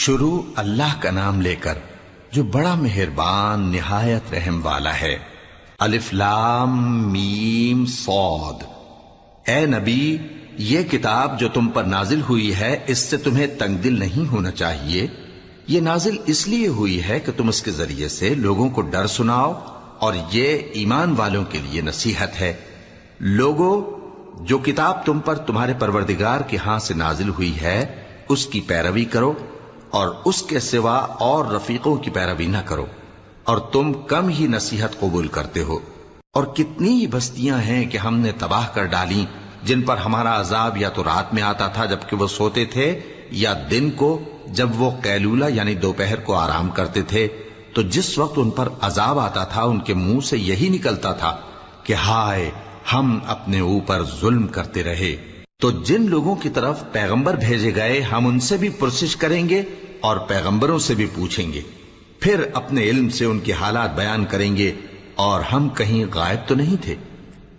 شروع اللہ کا نام لے کر جو بڑا مہربان نہایت رحم والا ہے۔ الف لام میم صاد۔ اے نبی، یہ کتاب جو تم پر نازل ہوئی ہے اس سے تمہیں تنگ دل نہیں ہونا چاہیے۔ یہ نازل اس لیے ہوئی ہے کہ تم اس کے ذریعے سے لوگوں کو ڈر سناؤ، اور یہ ایمان والوں کے لیے نصیحت ہے۔ لوگوں، جو کتاب تم پر تمہارے پروردگار کے ہاں سے نازل ہوئی ہے اس کی پیروی کرو، اور اس کے سوا اور رفیقوں کی پیروی نہ کرو، اور تم کم ہی نصیحت قبول کرتے ہو۔ اور کتنی ہی بستیاں ہیں کہ ہم نے تباہ کر ڈالی جن پر ہمارا عذاب یا تو رات میں آتا تھا جبکہ وہ سوتے تھے، یا دن کو جب وہ قیلولہ یعنی دوپہر کو آرام کرتے تھے، تو جس وقت ان پر عذاب آتا تھا ان کے منہ سے یہی نکلتا تھا کہ ہائے، ہم اپنے اوپر ظلم کرتے رہے۔ تو جن لوگوں کی طرف پیغمبر بھیجے گئے ہم ان سے بھی پرسش کریں گے اور پیغمبروں سے بھی پوچھیں گے، پھر اپنے علم سے ان کے حالات بیان کریں گے، اور ہم کہیں غائب تو نہیں تھے۔